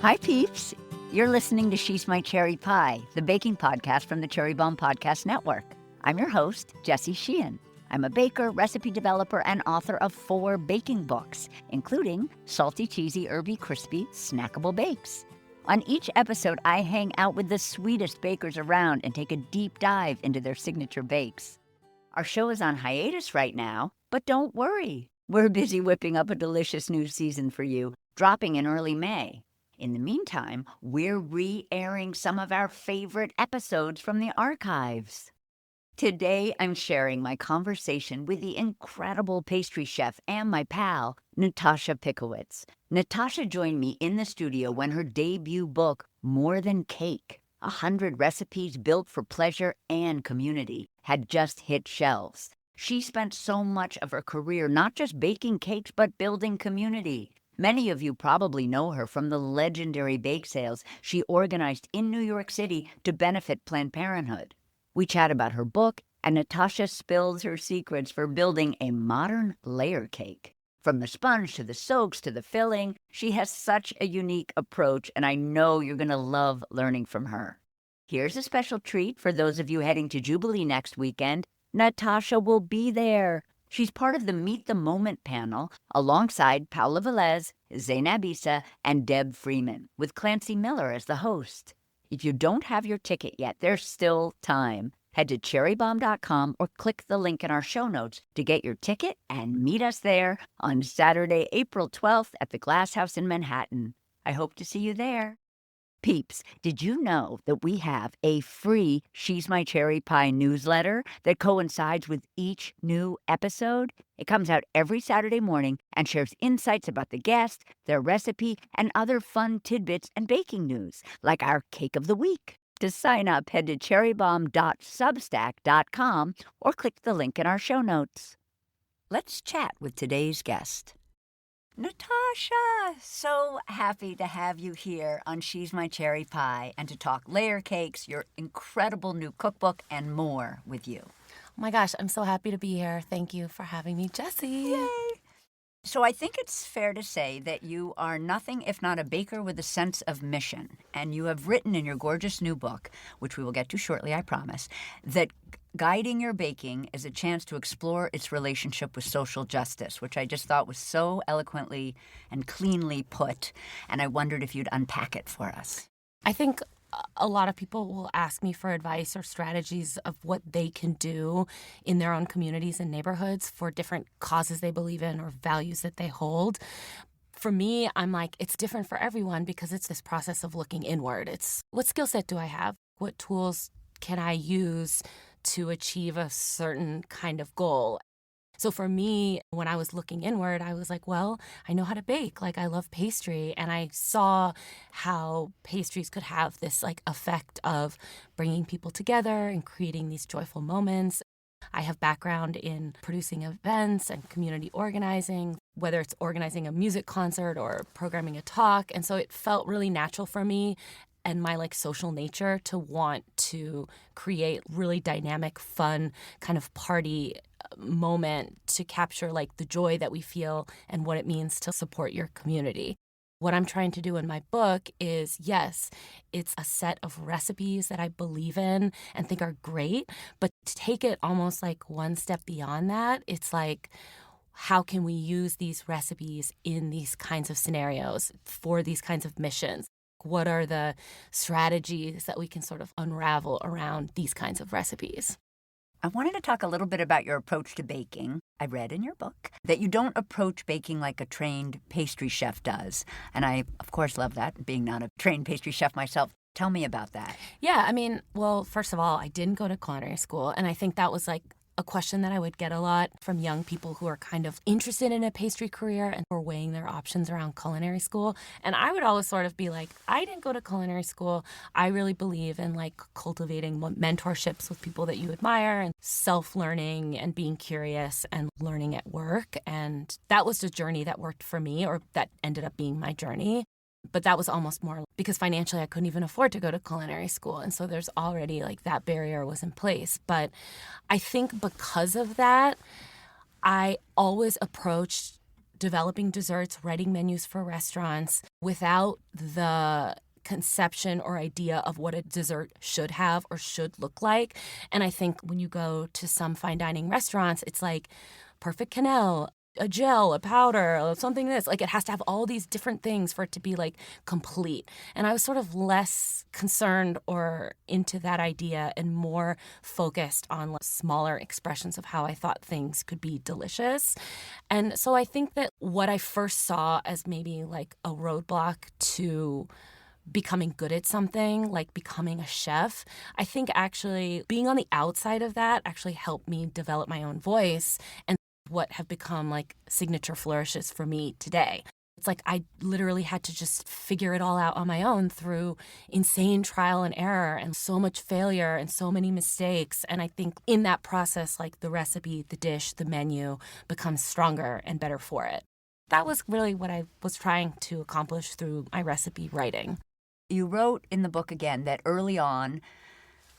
Hi, peeps. You're listening to She's My Cherry Pie, the baking podcast from the Cherry Bombe Podcast Network. I'm your host, Jessie Sheehan. I'm a baker, recipe developer, and author of 4 baking books, including Salty, Cheesy, Herby, Crispy, Snackable Bakes. On each episode, I hang out with the sweetest bakers around and take a deep dive into their signature bakes. Our show is on hiatus right now, but don't worry. We're busy whipping up a delicious new season for you, dropping in early May. In the meantime, we're re-airing some of our favorite episodes from the archives. Today, I'm sharing my conversation with the incredible pastry chef and my pal, Natasha Pickowicz. Natasha joined me in the studio when her debut book, More Than Cake, 100 Recipes Built for Pleasure and Community, had just hit shelves. She spent so much of her career not just baking cakes, but building community. Many of you probably know her from the legendary bake sales she organized in New York City to benefit Planned Parenthood. We chat about her book, and Natasha spills her secrets for building a modern layer cake. From the sponge to the soaks to the filling, she has such a unique approach, and I know you're going to love learning from her. Here's a special treat for those of you heading to Jubilee next weekend. Natasha will be there. She's part of the Meet the Moment panel alongside Paula Velez, Zainab Issa, and Deb Freeman, with Clancy Miller as the host. If you don't have your ticket yet, there's still time. Head to cherrybombe.com or click the link in our show notes to get your ticket and meet us there on Saturday, April 12th at the Glass House in Manhattan. I hope to see you there. Peeps, did you know that we have a free She's My Cherry Pie newsletter that coincides with each new episode? It comes out every Saturday morning and shares insights about the guest, their recipe, and other fun tidbits and baking news, like our Cake of the Week. To sign up, head to cherrybombe.substack.com or click the link in our show notes. Let's chat with today's guest. Natasha, so happy to have you here on She's My Cherry Pie and to talk layer cakes, your incredible new cookbook, and more with you. Oh my gosh, I'm so happy to be here. Thank you for having me, Jessie. Yay! So I think it's fair to say that you are nothing if not a baker with a sense of mission. And you have written in your gorgeous new book, which we will get to shortly, I promise, that guiding your baking is a chance to explore its relationship with social justice, which I just thought was so eloquently and cleanly put. And I wondered if you'd unpack it for us. I think a lot of people will ask me for advice or strategies of what they can do in their own communities and neighborhoods for different causes they believe in or values that they hold. For me, I'm like, it's different for everyone because it's this process of looking inward. It's what skill set do I have? What tools can I use to achieve a certain kind of goal? So for me, when I was looking inward, I was like, well, I know how to bake. Like, I love pastry. And I saw how pastries could have this like effect of bringing people together and creating these joyful moments. I have background in producing events and community organizing, whether it's organizing a music concert or programming a talk. And so it felt really natural for me and my like social nature to want to create really dynamic, fun kind of party moment to capture like the joy that we feel and what it means to support your community. What I'm trying to do in my book is, yes, it's a set of recipes that I believe in and think are great, but to take it almost like one step beyond that, it's like, how can we use these recipes in these kinds of scenarios for these kinds of missions? What are the strategies that we can sort of unravel around these kinds of recipes? I wanted to talk a little bit about your approach to baking. I read in your book that you don't approach baking like a trained pastry chef does. And I, of course, love that, being not a trained pastry chef myself. Tell me about that. Yeah, I mean, well, first of all, I didn't go to culinary school. And I think that was like a question that I would get a lot from young people who are kind of interested in a pastry career and were weighing their options around culinary school. And I would always sort of be like, I didn't go to culinary school. I really believe in like cultivating mentorships with people that you admire and self-learning and being curious and learning at work. And that was the journey that worked for me, or that ended up being my journey. But that was almost more because financially I couldn't even afford to go to culinary school. And so there's already like that barrier was in place. But I think because of that, I always approached developing desserts, writing menus for restaurants without the conception or idea of what a dessert should have or should look like. And I think when you go to some fine dining restaurants, it's like perfect cannelle, a gel, a powder, something this. Like it has to have all these different things for it to be like complete. And I was sort of less concerned or into that idea and more focused on like smaller expressions of how I thought things could be delicious. And so I think that what I first saw as maybe like a roadblock to becoming good at something, like becoming a chef, I think actually being on the outside of that actually helped me develop my own voice and what have become like signature flourishes for me today. It's like I literally had to just figure it all out on my own through insane trial and error and so much failure and so many mistakes. And I think in that process, like the recipe, the dish, the menu becomes stronger and better for it. That was really what I was trying to accomplish through my recipe writing. You wrote in the book again that early on,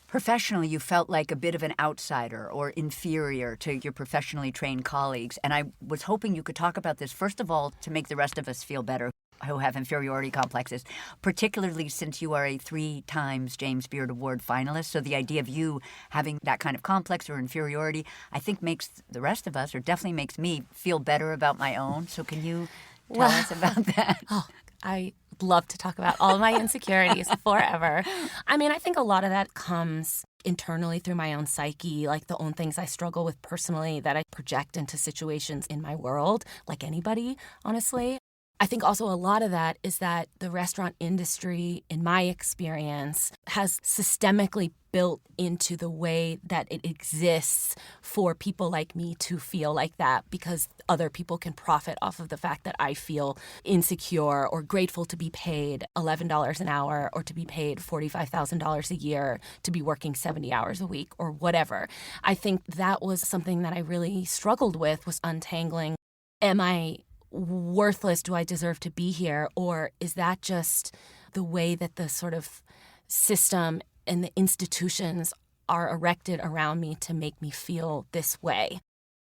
professionally, you felt like a bit of an outsider or inferior to your professionally trained colleagues. And I was hoping you could talk about this, first of all, to make the rest of us feel better who have inferiority complexes, particularly since you are a 3 times James Beard Award finalist. So the idea of you having that kind of complex or inferiority, I think makes the rest of us, or definitely makes me, feel better about my own. So can you tell us about that? Oh, I love to talk about all my insecurities forever. I mean, I think a lot of that comes internally through my own psyche, like the own things I struggle with personally that I project into situations in my world, like anybody, honestly. I think also a lot of that is that the restaurant industry, in my experience, has systemically built into the way that it exists for people like me to feel like that because other people can profit off of the fact that I feel insecure or grateful to be paid $11 an hour or to be paid $45,000 a year to be working 70 hours a week or whatever. I think that was something that I really struggled with, was untangling. Am I worthless? Do I deserve to be here? Or is that just the way that the sort of system and the institutions are erected around me to make me feel this way?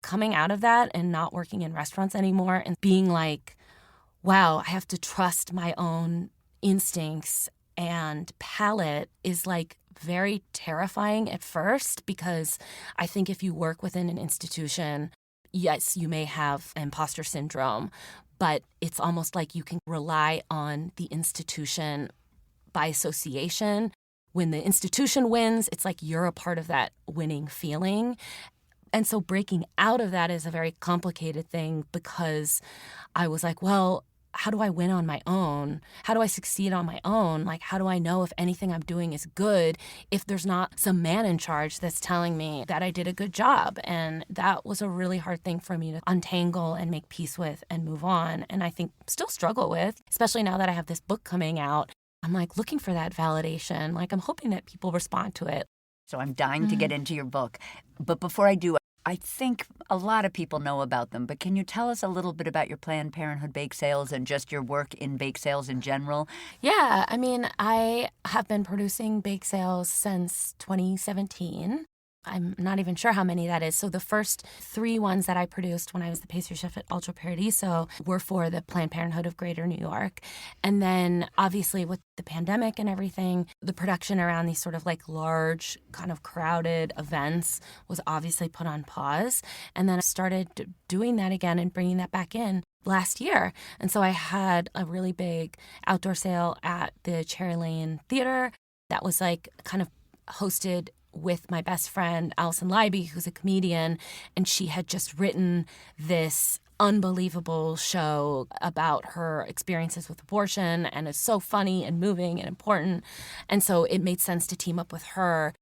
Coming out of that and not working in restaurants anymore and being like, wow, I have to trust my own instincts and palate is like very terrifying at first, because I think if you work within an institution, yes, you may have imposter syndrome, but it's almost like you can rely on the institution by association. When the institution wins, it's like you're a part of that winning feeling. And so breaking out of that is a very complicated thing, because I was like, well, how do I win on my own? How do I succeed on my own? Like, how do I know if anything I'm doing is good if there's not some man in charge that's telling me that I did a good job? And that was a really hard thing for me to untangle and make peace with and move on. And I think still struggle with, especially now that I have this book coming out. I'm like looking for that validation. Like, I'm hoping that people respond to it. So I'm dying to get into your book. But before I do, I think a lot of people know about them, but can you tell us a little bit about your Planned Parenthood bake sales and just your work in bake sales in general? Yeah, I mean, I have been producing bake sales since 2017. I'm not even sure how many that is. So the first 3 ones that I produced when I was the pastry chef at Ultra Paradiso were for the Planned Parenthood of Greater New York. And then obviously with the pandemic and everything, the production around these sort of like large kind of crowded events was obviously put on pause. And then I started doing that again and bringing that back in last year. And so I had a really big outdoor sale at the Cherry Lane Theater that was like kind of hosted with my best friend, Allison Leiby, who's a comedian, and she had just written this unbelievable show about her experiences with abortion, and it's so funny and moving and important. And so it made sense to team up with her.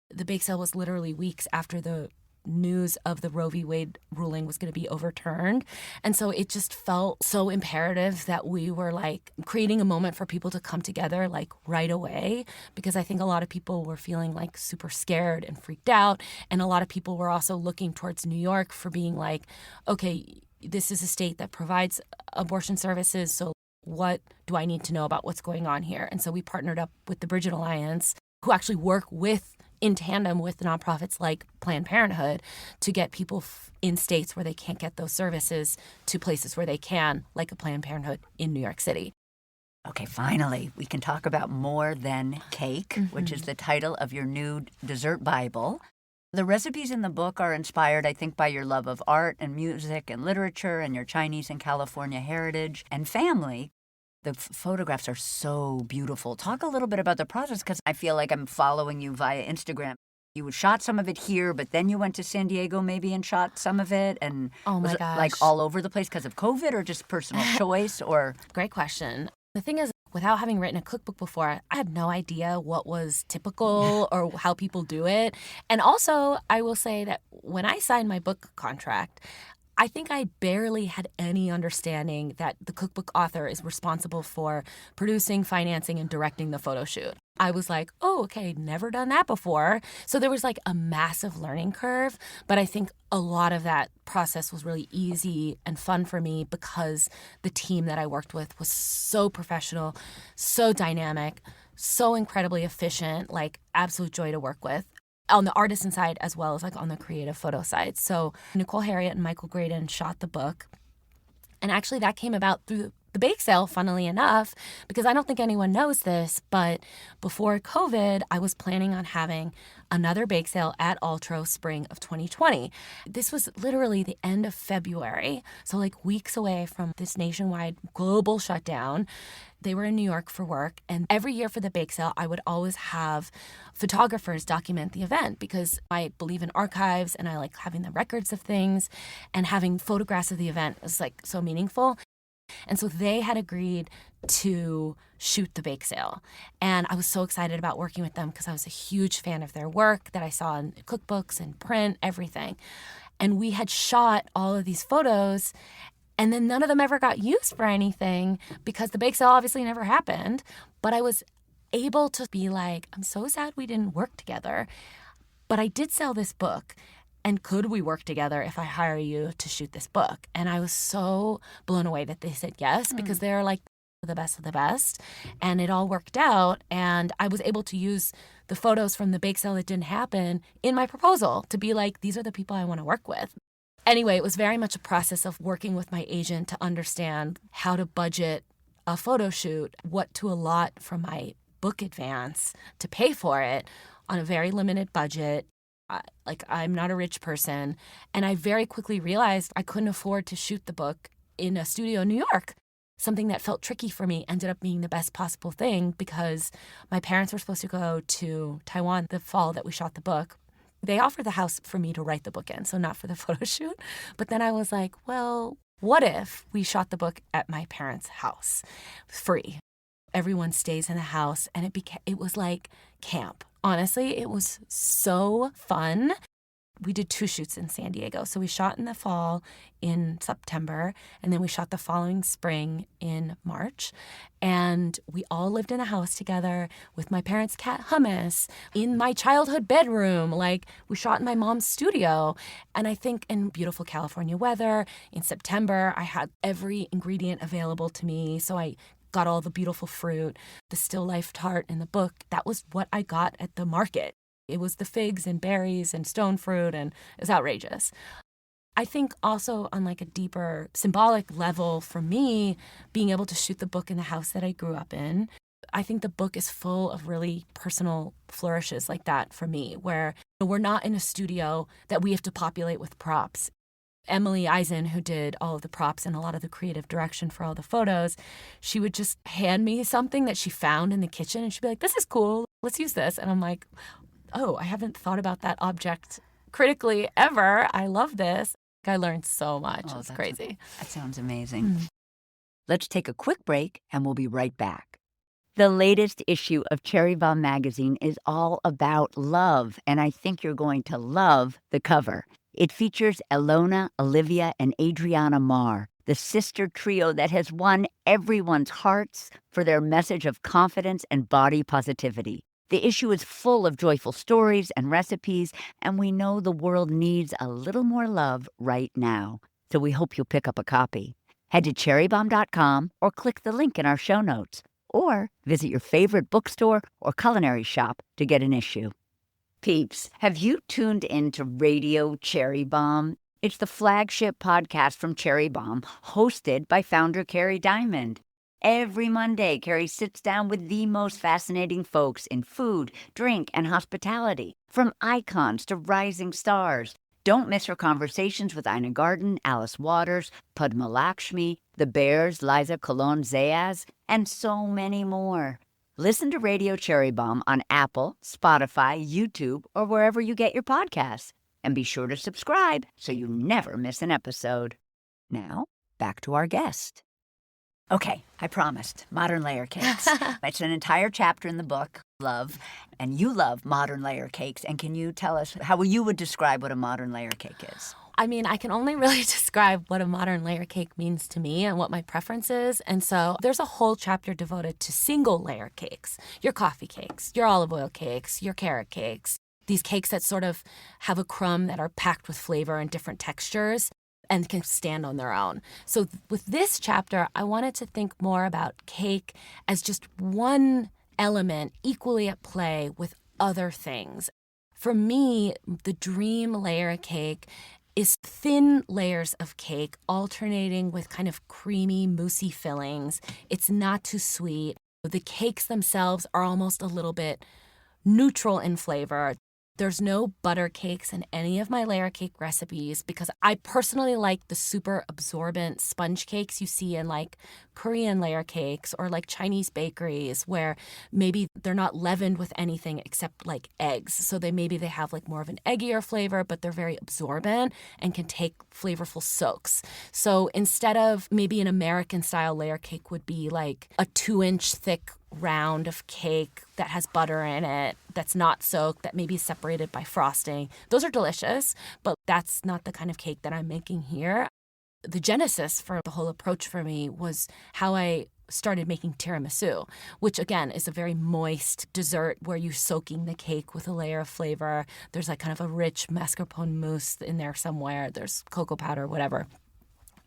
The bake sale was literally weeks after the news of the Roe v. Wade ruling was going to be overturned. And so it just felt so imperative that we were like creating a moment for people to come together like right away, because I think a lot of people were feeling like super scared and freaked out. And a lot of people were also looking towards New York for being like, okay, this is a state that provides abortion services. So what do I need to know about what's going on here? And so we partnered up with the Bridget Alliance, who actually work with in tandem with nonprofits like Planned Parenthood to get people in states where they can't get those services to places where they can, like a Planned Parenthood in New York City. Okay, finally, we can talk about More Than Cake, which is the title of your new dessert Bible. The recipes in the book are inspired, I think, by your love of art and music and literature and your Chinese and California heritage and family. The photographs are so beautiful. Talk a little bit about the process, because I feel like I'm following you via Instagram. You shot some of it here, but then you went to San Diego maybe and shot some of it. And Oh my was it gosh. like all over the place because of COVID or just personal choice? Or Great question. The thing is, without having written a cookbook before, I had no idea what was typical or how people do it. And also, I will say that when I signed my book contract, I think I barely had any understanding that the cookbook author is responsible for producing, financing, and directing the photo shoot. I was like, oh, okay, never done that before. So there was like a massive learning curve. But I think a lot of that process was really easy and fun for me because the team that I worked with was so professional, so dynamic, so incredibly efficient, like absolute joy to work with. On the artisan side as well as like on the creative photo side. So Nicole Harriott and Michael Graydon shot the book. And actually that came about through the bake sale, funnily enough, because I don't think anyone knows this, but before COVID, I was planning on having another bake sale at Altro spring of 2020. This was literally the end of February, so like weeks away from this nationwide global shutdown. They were in New York for work, and every year for the bake sale, I would always have photographers document the event because I believe in archives and I like having the records of things, and having photographs of the event is like so meaningful. And so they had agreed to shoot the bake sale. And I was so excited about working with them because I was a huge fan of their work that I saw in cookbooks and print, everything. And we had shot all of these photos, and then none of them ever got used for anything because the bake sale obviously never happened. But I was able to be like, I'm so sad we didn't work together, but I did sell this book. And could we work together if I hire you to shoot this book? And I was so blown away that they said yes, because they're like the best of the best. And it all worked out. And I was able to use the photos from the bake sale that didn't happen in my proposal to be like, these are the people I want to work with. Anyway, it was very much a process of working with my agent to understand how to budget a photo shoot, what to allot from my book advance to pay for it on a very limited budget. I'm not a rich person. And I very quickly realized I couldn't afford to shoot the book in a studio in New York. Something that felt tricky for me ended up being the best possible thing because my parents were supposed to go to Taiwan the fall that we shot the book. They offered the house for me to write the book in, so not for the photo shoot. But then I was like, well, what if we shot the book at my parents' house free? Everyone stays in the house, and it was like camp. Honestly, it was so fun. We did 2 shoots in San Diego. So we shot in the fall in September, and then we shot the following spring in March. And we all lived in a house together with my parents' cat Hummus in my childhood bedroom. Like, we shot in my mom's studio. And I think in beautiful California weather, in September, I had every ingredient available to me. So I got all the beautiful fruit, the still life tart in the book. That was what I got at the market. It was the figs and berries and stone fruit, and it was outrageous. I think also on like a deeper symbolic level for me, being able to shoot the book in the house that I grew up in, I think the book is full of really personal flourishes like that for me, where we're not in a studio that we have to populate with props. Emily Eisen, who did all of the props and a lot of the creative direction for all the photos, she would just hand me something that she found in the kitchen, and she'd be like, this is cool, let's use this. And I'm like, oh, I haven't thought about that object critically ever. I love this. I learned so much. It's crazy. That sounds amazing. Let's take a quick break, and we'll be right back. The latest issue of Cherry Bombe Magazine is all about love, and I think you're going to love the cover. It features Elona, Olivia, and Adriana Marr, the sister trio that has won everyone's hearts for their message of confidence and body positivity. The issue is full of joyful stories and recipes, and we know the world needs a little more love right now. So we hope you'll pick up a copy. Head to cherrybombe.com or click the link in our show notes, or visit your favorite bookstore or culinary shop to get an issue. Peeps, have you tuned into Radio Cherry Bombe? It's the flagship podcast from Cherry Bombe, hosted by founder Carrie Diamond. Every Monday, Carrie sits down with the most fascinating folks in food, drink, and hospitality, from icons to rising stars. Don't miss her conversations with Ina Garten, Alice Waters, Padma Lakshmi, the Bears, Liza Colon-Zayas, and so many more. Listen to Radio Cherry Bombe on Apple, Spotify, YouTube, or wherever you get your podcasts. And be sure to subscribe so you never miss an episode. Now, back to our guest. Okay, I promised. Modern layer cakes. It's an entire chapter in the book, Love, and you love modern layer cakes. And can you tell us how you would describe what a modern layer cake is? I mean, I can only really describe what a modern layer cake means to me and what my preference is. And so there's a whole chapter devoted to single layer cakes, your coffee cakes, your olive oil cakes, your carrot cakes, these cakes that sort of have a crumb that are packed with flavor and different textures and can stand on their own. So with this chapter, I wanted to think more about cake as just one element equally at play with other things. For me, the dream layer cake is thin layers of cake alternating with kind of creamy, moussey fillings. It's not too sweet. The cakes themselves are almost a little bit neutral in flavor. There's no butter cakes in any of my layer cake recipes because I personally like the super absorbent sponge cakes you see in like Korean layer cakes or like Chinese bakeries where maybe they're not leavened with anything except like eggs. So they have like more of an eggier flavor, but they're very absorbent and can take flavorful soaks. So instead of maybe an American style layer cake would be like a 2-inch thick round of cake that has butter in it, that's not soaked, that may be separated by frosting. Those are delicious, but that's not the kind of cake that I'm making here. The genesis for the whole approach for me was how I started making tiramisu, which again is a very moist dessert where you're soaking the cake with a layer of flavor. There's like kind of a rich mascarpone mousse in there somewhere. There's cocoa powder, whatever.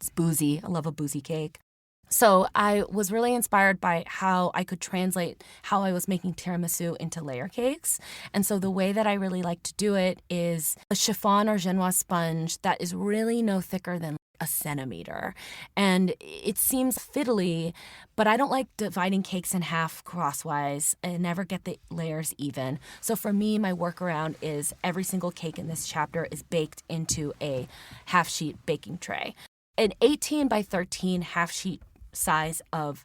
It's boozy. I love a boozy cake. So I was really inspired by how I could translate how I was making tiramisu into layer cakes. And so the way that I really like to do it is a chiffon or genoise sponge that is really no thicker than a centimeter. And it seems fiddly, but I don't like dividing cakes in half crosswise and never get the layers even. So for me, my workaround is every single cake in this chapter is baked into a half-sheet baking tray. An 18 by 13 half-sheet size of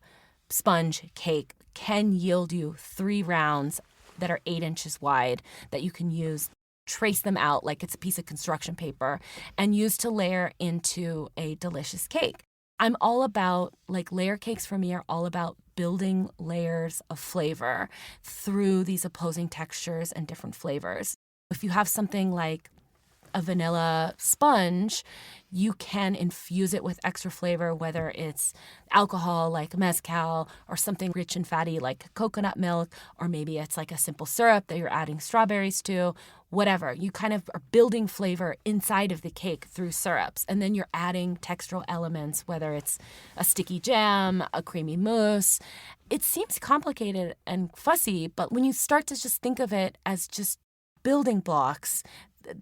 sponge cake can yield you 3 rounds that are 8 inches wide that you can use, trace them out like it's a piece of construction paper, and use to layer into a delicious cake. I'm all about, like, layer cakes for me are all about building layers of flavor through these opposing textures and different flavors. If you have something like a vanilla sponge, you can infuse it with extra flavor, whether it's alcohol like mezcal or something rich and fatty like coconut milk, or maybe it's like a simple syrup that you're adding strawberries to, whatever. You kind of are building flavor inside of the cake through syrups. And then you're adding textural elements, whether it's a sticky jam, a creamy mousse. It seems complicated and fussy, but when you start to just think of it as just building blocks,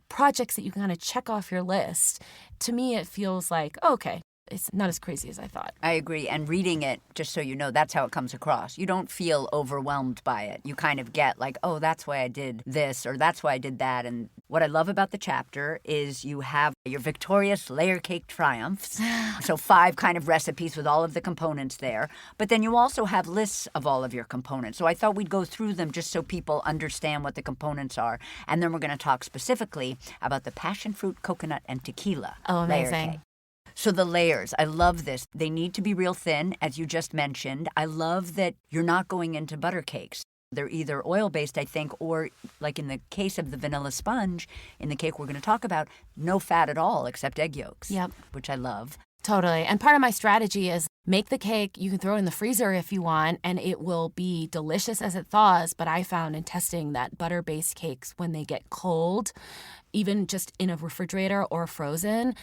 projects that you can kind of check off your list, to me it feels like, okay, it's not as crazy as I thought. I agree. And reading it, just so you know, that's how it comes across. You don't feel overwhelmed by it. You kind of get like, oh, that's why I did this, or that's why I did that. And what I love about the chapter is you have your victorious layer cake triumphs. So 5 kind of recipes with all of the components there. But then you also have lists of all of your components. So I thought we'd go through them just so people understand what the components are. And then we're going to talk specifically about the passion fruit, coconut, and tequila amazing layer cake. So the layers, I love this. They need to be real thin, as you just mentioned. I love that you're not going into butter cakes. They're either oil-based, I think, or like in the case of the vanilla sponge, in the cake we're going to talk about, no fat at all except egg yolks, Yep. which I love. Totally. And part of my strategy is make the cake, you can throw it in the freezer if you want, and it will be delicious as it thaws. But I found in testing that butter-based cakes, when they get cold, even just in a refrigerator or frozen,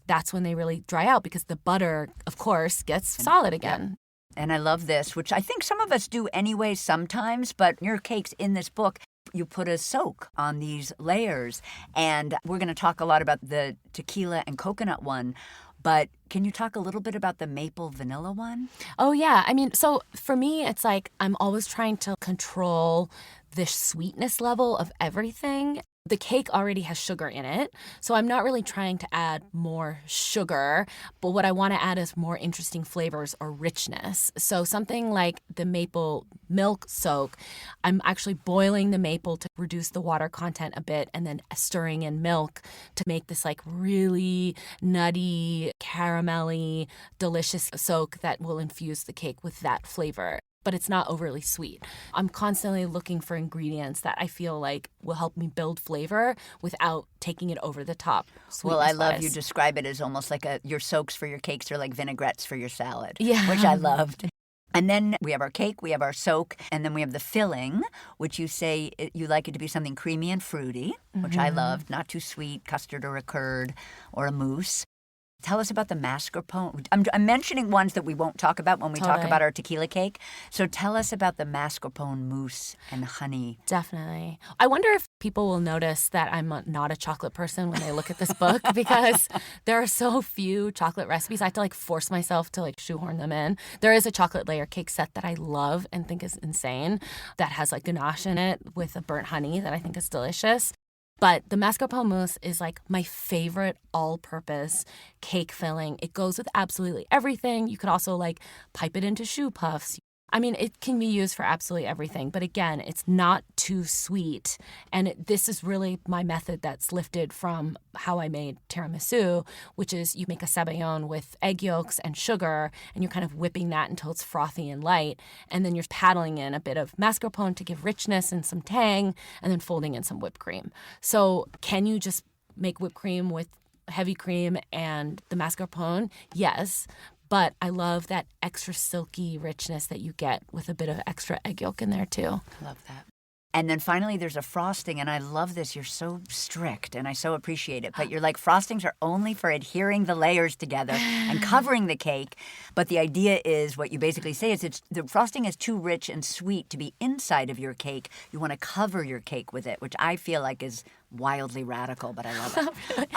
that's when they really dry out because the butter, of course, gets solid again. Yep. And I love this, which I think some of us do anyway sometimes, but your cakes in this book, you put a soak on these layers. And we're going to talk a lot about the tequila and coconut one. But can you talk a little bit about the maple vanilla one? Oh, yeah. I mean, so for me, it's like I'm always trying to control the sweetness level of everything. The cake already has sugar in it, so I'm not really trying to add more sugar, but what I want to add is more interesting flavors or richness. So something like the maple milk soak, I'm actually boiling the maple to reduce the water content a bit and then stirring in milk to make this like really nutty, caramelly, delicious soak that will infuse the cake with that flavor. But it's not overly sweet. I'm constantly looking for ingredients that I feel like will help me build flavor without taking it over the top. Well, I love you describe it as almost like your soaks for your cakes are like vinaigrettes for your salad, yeah. which I loved. And then we have our cake, we have our soak, and then we have the filling, which you say you like it to be something creamy and fruity, which I loved, not too sweet, custard or a curd or a mousse. Tell us about the mascarpone. I'm mentioning ones that we won't talk about when we talk about our tequila cake. So tell us about the mascarpone mousse and honey. Definitely. I wonder if people will notice that I'm not a chocolate person when they look at this book because there are so few chocolate recipes. I have to like force myself to like shoehorn them in. There is a chocolate layer cake set that I love and think is insane that has like ganache in it with a burnt honey that I think is delicious. But the mascarpone mousse is like my favorite all-purpose cake filling. It goes with absolutely everything. You could also like pipe it into choux puffs. I mean, it can be used for absolutely everything. But again, it's not too sweet. And this is really my method that's lifted from how I made tiramisu, which is you make a sabayon with egg yolks and sugar, and you're kind of whipping that until it's frothy and light. And then you're paddling in a bit of mascarpone to give richness and some tang, and then folding in some whipped cream. So can you just make whipped cream with heavy cream and the mascarpone? Yes. But I love that extra silky richness that you get with a bit of extra egg yolk in there, too. I love that. And then finally, there's a frosting, and I love this. You're so strict, and I so appreciate it. But you're like, frostings are only for adhering the layers together and covering the cake. But the idea is, what you basically say is the frosting is too rich and sweet to be inside of your cake. You want to cover your cake with it, which I feel like is wildly radical, but I love it.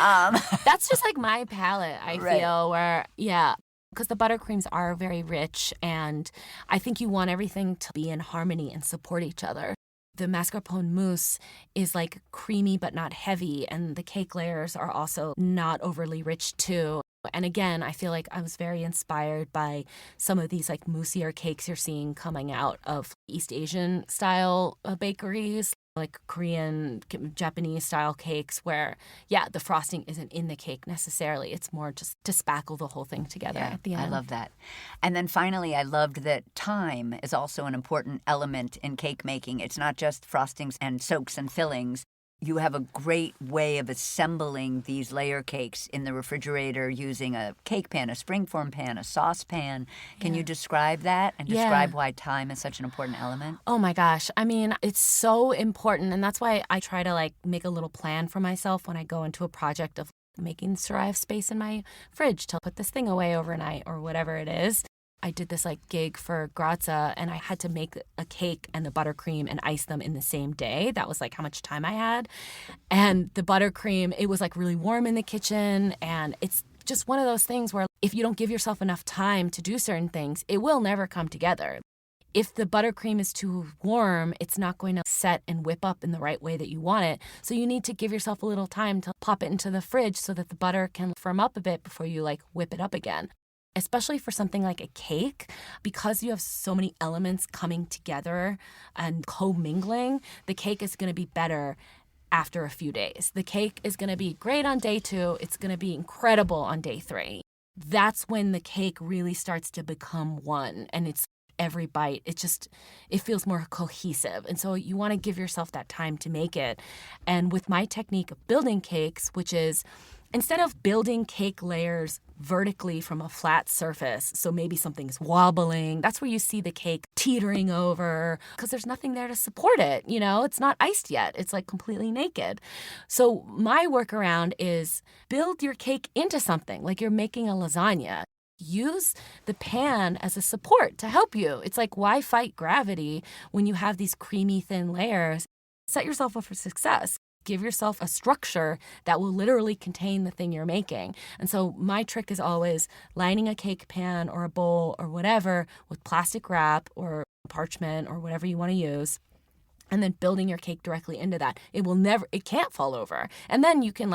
That's just like my palate, I feel, where, yeah. Because the buttercreams are very rich, and I think you want everything to be in harmony and support each other. The mascarpone mousse is like creamy but not heavy, and the cake layers are also not overly rich too. And again, I feel like I was very inspired by some of these like moussier cakes you're seeing coming out of East Asian style bakeries, like Korean, Japanese style cakes where, yeah, the frosting isn't in the cake necessarily. It's more just to spackle the whole thing together at the end. I love that. And then finally, I loved that time is also an important element in cake making. It's not just frostings and soaks and fillings. You have a great way of assembling these layer cakes in the refrigerator using a cake pan, a springform pan, a saucepan. Can you describe that and describe why time is such an important element? Oh my gosh. I mean, it's so important. And that's why I try to like make a little plan for myself when I go into a project of making sure I have space in my fridge to put this thing away overnight or whatever it is. I did this like gig for Grazia, and I had to make a cake and the buttercream and ice them in the same day. That was like how much time I had. And the buttercream, it was like really warm in the kitchen. And it's just one of those things where if you don't give yourself enough time to do certain things, it will never come together. If the buttercream is too warm, it's not going to set and whip up in the right way that you want it. So you need to give yourself a little time to pop it into the fridge so that the butter can firm up a bit before you like whip it up again. Especially for something like a cake, because you have so many elements coming together and co-mingling, the cake is going to be better after a few days. The cake is going to be great on day 2. It's going to be incredible on day 3. That's when the cake really starts to become one, and it's every bite. It feels more cohesive. And so you want to give yourself that time to make it. And with my technique of building cakes, which is instead of building cake layers vertically from a flat surface, so maybe something's wobbling, that's where you see the cake teetering over because there's nothing there to support it. You know, it's not iced yet. It's like completely naked. So my workaround is build your cake into something like you're making a lasagna. Use the pan as a support to help you. It's like, why fight gravity when you have these creamy thin layers? set yourself up for success. Give yourself a structure that will literally contain the thing you're making. And so my trick is always lining a cake pan or a bowl or whatever with plastic wrap or parchment or whatever you want to use, and then building your cake directly into that. It can't fall over. And then you can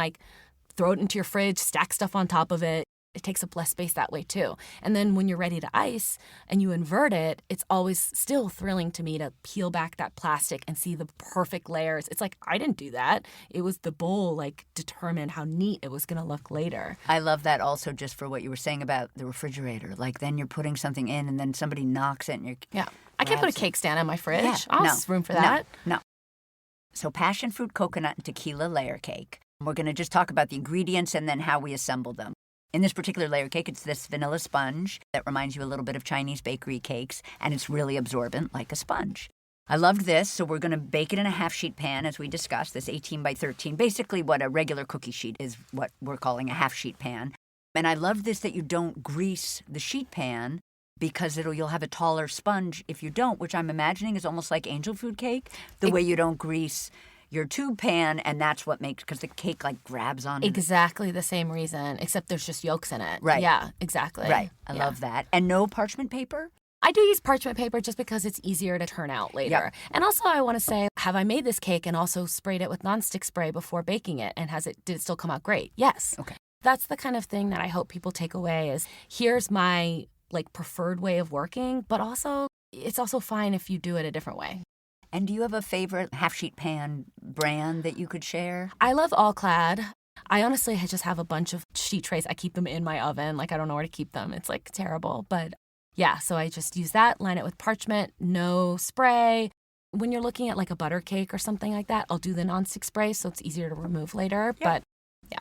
throw it into your fridge, stack stuff on top of it. It takes up less space that way too. And then when you're ready to ice and you invert it, it's always still thrilling to me to peel back that plastic and see the perfect layers. It's like, I didn't do that. It was the bowl determined how neat it was going to look later. I love that also, just for what you were saying about the refrigerator. Then you're putting something in and then somebody knocks it and you're... Yeah. I can't put a cake stand in my fridge. Yeah, I'll have room for that. No. So passion fruit, coconut, and tequila layer cake. We're going to just talk about the ingredients and then how we assemble them. In this particular layer cake, it's this vanilla sponge that reminds you a little bit of Chinese bakery cakes, and it's really absorbent like a sponge. I loved this, so we're going to bake it in a half-sheet pan, as we discussed, this 18 by 13, basically what a regular cookie sheet is, what we're calling a half-sheet pan. And I love this that you don't grease the sheet pan, because you'll have a taller sponge if you don't, which I'm imagining is almost like angel food cake, the way you don't grease your tube pan, and that's what makes, because the cake grabs on exactly the same reason, except there's just yolks in it. Right. Yeah, exactly. Right. I love that. And no parchment paper? I do use parchment paper just because it's easier to turn out later. Yep. And also I want to say, have I made this cake and also sprayed it with nonstick spray before baking it? And did it still come out great? Yes. Okay. That's the kind of thing that I hope people take away is, here's my preferred way of working, but also it's also fine if you do it a different way. And do you have a favorite half-sheet pan brand that you could share? I love All Clad. I honestly just have a bunch of sheet trays. I keep them in my oven. I don't know where to keep them. It's terrible. But yeah, so I just use that, line it with parchment, no spray. When you're looking at a butter cake or something like that, I'll do the nonstick spray so it's easier to remove later. Yeah. But yeah.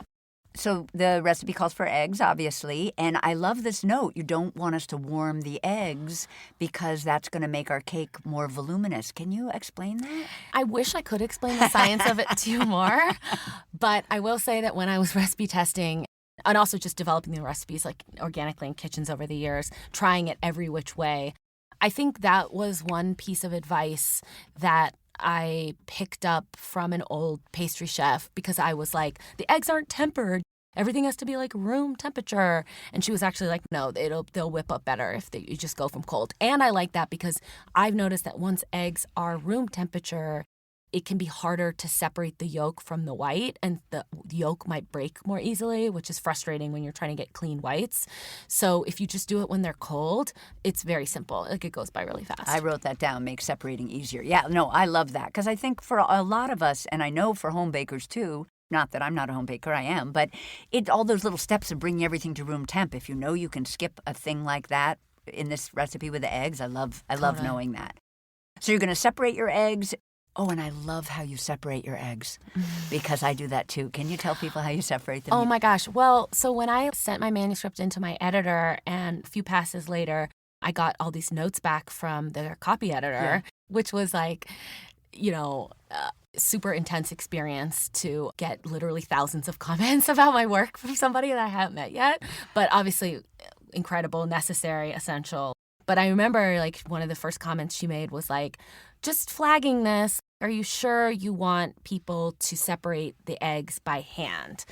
So the recipe calls for eggs, obviously, and I love this note. You don't want us to warm the eggs because that's going to make our cake more voluminous. Can you explain that? I wish I could explain the science of it to you more, but I will say that when I was recipe testing and also just developing the recipes organically in kitchens over the years, trying it every which way, I think that was one piece of advice that I picked up from an old pastry chef, because I was like, the eggs aren't tempered. Everything has to be room temperature. And she was actually like, no, they'll whip up better if you just go from cold. And I like that because I've noticed that once eggs are room temperature, it can be harder to separate the yolk from the white, and the yolk might break more easily, which is frustrating when you're trying to get clean whites. So if you just do it when they're cold, it's very simple. It goes by really fast. I wrote that down, make separating easier. Yeah, no, I love that, because I think for a lot of us, and I know for home bakers too, not that I'm not a home baker, I am, but all those little steps of bringing everything to room temp, if you know you can skip a thing like that in this recipe with the eggs, I love knowing that. So you're going to separate your eggs. Oh, and I love how you separate your eggs, because I do that too. Can you tell people how you separate them? Oh my gosh. Well, so when I sent my manuscript into my editor, and a few passes later, I got all these notes back from the copy editor, which was super intense experience to get literally thousands of comments about my work from somebody that I haven't met yet. But obviously incredible, necessary, essential. But I remember one of the first comments she made was just flagging this. Are you sure you want people to separate the eggs by hand?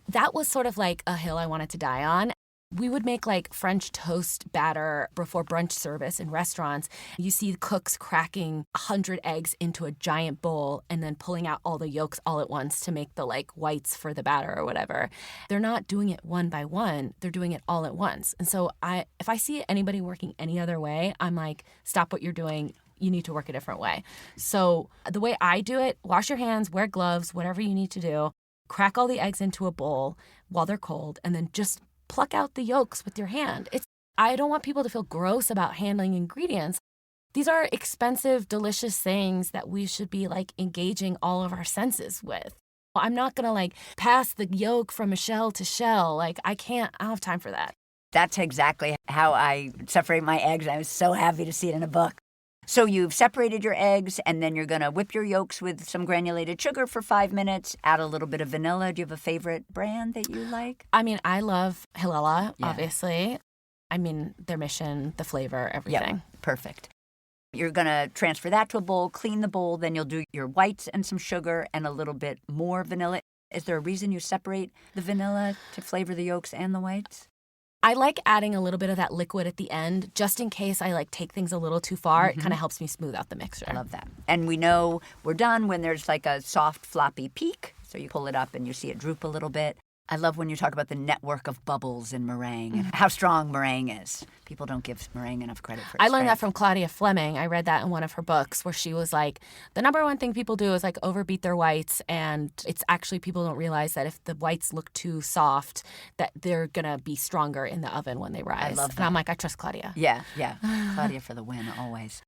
That was sort of a hill I wanted to die on. We would make French toast batter before brunch service in restaurants. You see cooks cracking 100 eggs into a giant bowl and then pulling out all the yolks all at once to make the whites for the batter or whatever. They're not doing it one by one. They're doing it all at once. And so if I see anybody working any other way, I'm stop what you're doing. You need to work a different way. So the way I do it, wash your hands, wear gloves, whatever you need to do, crack all the eggs into a bowl while they're cold, and then just pluck out the yolks with your hand. I don't want people to feel gross about handling ingredients. These are expensive, delicious things that we should be engaging all of our senses with. I'm not going to pass the yolk from a shell to shell. I don't have time for that. That's exactly how I separate my eggs. I was so happy to see it in a book. So you've separated your eggs, and then you're going to whip your yolks with some granulated sugar for 5 minutes, add a little bit of vanilla. Do you have a favorite brand that you like? I mean, I love Hilala, obviously. I mean, their mission, the flavor, everything. Yep, perfect. You're going to transfer that to a bowl, clean the bowl, then you'll do your whites and some sugar and a little bit more vanilla. Is there a reason you separate the vanilla to flavor the yolks and the whites? I like adding a little bit of that liquid at the end, just in case I take things a little too far. It kind of helps me smooth out the mixture. I love that. And we know we're done when there's like a soft, floppy peak. So you pull it up and you see it droop a little bit. I love when you talk about the network of bubbles in meringue and how strong meringue is. People don't give meringue enough credit for its I learned that strength. from Claudia Fleming. I read that in one of her books where she was like, the number one thing people do is overbeat their whites. And it's actually people don't realize that if the whites look too soft, that they're going to be stronger in the oven when they rise. I love that. And I'm like, I trust Claudia. Yeah. Claudia for the win, always.